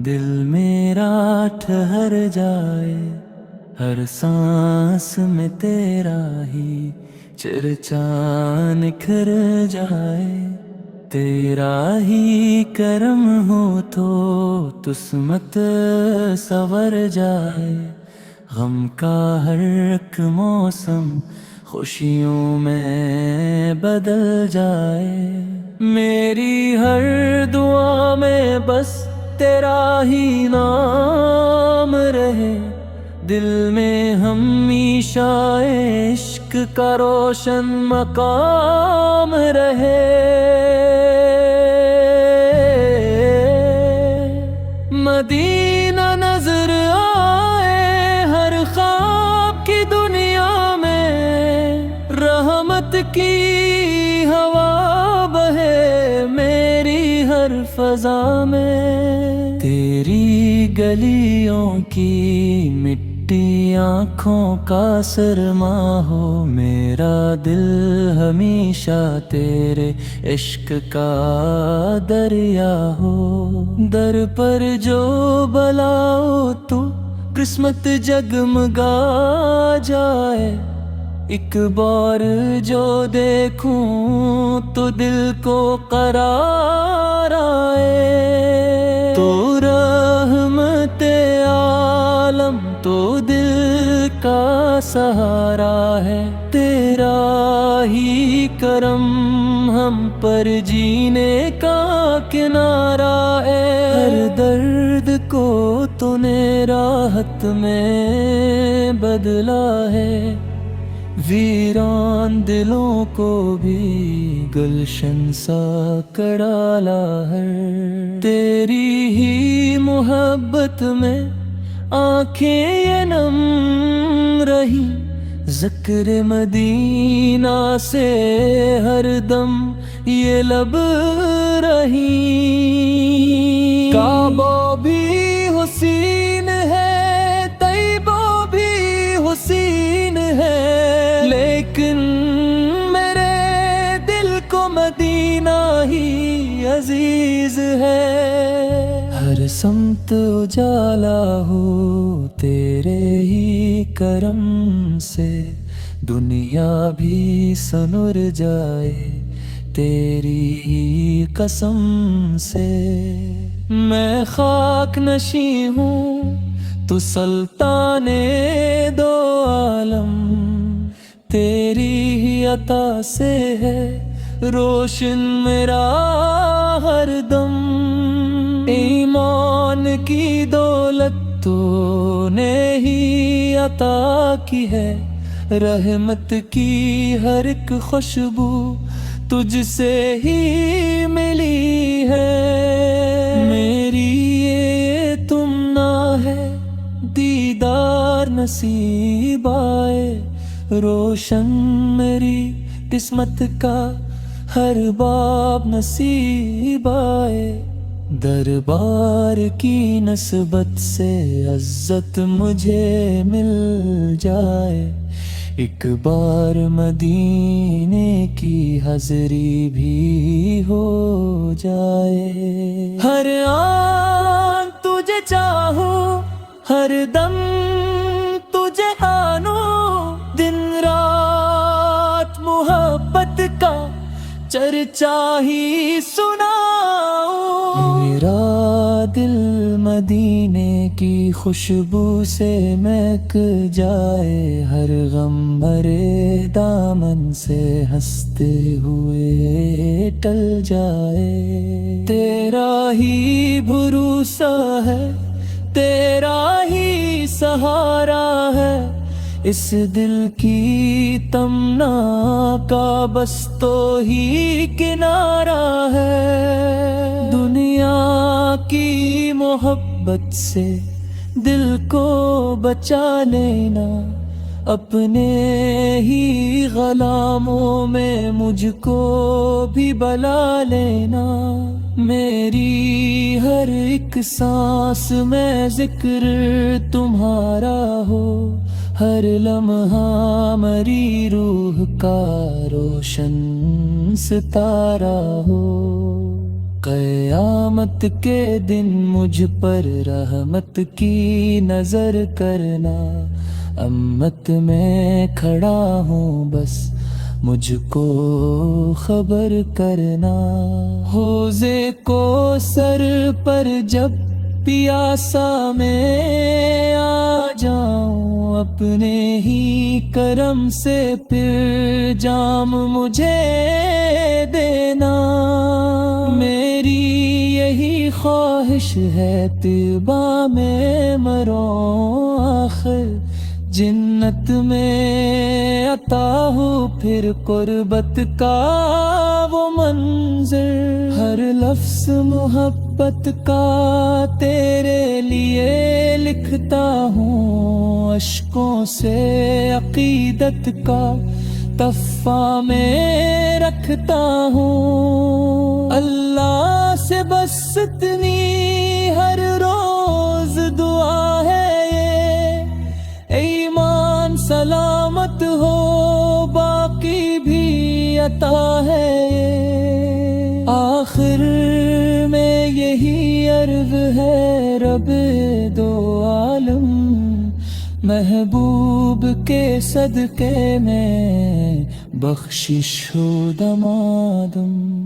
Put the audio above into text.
दिल मेरा ठहर जाए, हर सांस में तेरा ही चर्चा निखर जाए। तेरा ही करम हो तो किस्मत सवर जाए। गम का हर एक मौसम खुशियों में बदल जाए। मेरी हर दुआ में बस तेरा ही नाम रहे। दिल में हमेशा इश्क का रोशन मकाम रहे। मदीना नजर आए हर ख्वाब की दुनिया में, रहमत की हवा बहे मेरी हर फजा में। तेरी गलियों की मिट्टी आँखों का सरमा हो, मेरा दिल हमेशा तेरे इश्क का दरिया हो। दर पर जो बलाओ तू किस्मत जगमगा जाए। एक बार जो देखूं तो दिल को करार आए। तो रहमते आलम तो दिल का सहारा है। तेरा ही करम हम पर जीने का किनारा है। हर दर्द को तूने राहत में बदला है। वीरान दिलों को भी गुलशन सा कर डाला है। तेरी ही मोहब्बत में आंखें ये नम रही। ज़िक्र मदीना से हर दम ये लब रही। काबा भी हुसीन है, तैबा भी हुसीन है, लेकिन मेरे दिल को मदीना ही अजीज है। हर समत उजाला हो तेरे ही करम से, दुनिया भी सनुर जाए तेरी ही कसम से। मैं खाक नशी हूँ तू सुल्ताने दो आलम, तेरी ही अता से है रोशन मेरा हर दम। ईमान की दौलत तूने ही अता की है, रहमत की हर एक खुशबू तुझसे ही मिली है। मेरी ये तुमना है दीदार नसीब आए, रोशन मेरी किस्मत का हर बाब नसीब आए। दरबार की नस्बत से इज्जत मुझे मिल जाए। एक बार मदीने की हाज़री भी हो जाए। हर आन तुझे चाहूं, हर दम तुझे आनो, दिन रात मोहब्बत का चर्चा ही सुनाऊं। मेरा दिल मदीने की खुशबू से महक जाए, हर गम भरे दामन से हंसते हुए टल जाए। तेरा ही भरोसा है, तेरा ही सहारा है, इस दिल की तमन्ना का बस तो ही किनारा है। दुनिया की मोहब्बत से दिल को बचा लेना, अपने ही ग़ुलामों में मुझको भी बला लेना। मेरी हर एक सांस में जिक्र तुम्हारा हो, हर लम्हा मरी रूह का रोशन सितारा हो। قیامت کے دن مجھ پر رحمت کی نظر کرنا، امت میں کھڑا ہوں بس مجھ کو خبر کرنا۔ حوضے کو سر پر جب پیاسا میں آ جاؤں، اپنے ہی کرم سے پھر جام مجھے دینا۔ میری یہی خواہش ہے طیبہ میں مروں آخر، جنت میں عطا ہو پھر قربت کا وہ منظر۔ ہر لفظ محبت کا تیرے لیے لکھتا ہوں، اشکوں سے عقیدت کا تحفہ میں رکھتا ہوں۔ اللہ سے بس اتنی ہر روز دعا ہے یہ، ایمان سلامت ہو باقی بھی عطا ہے یہ۔ آخر میں یہی عرض ہے رب دو عالم، محبوب کے صدقے میں بخشش ہو دمادم۔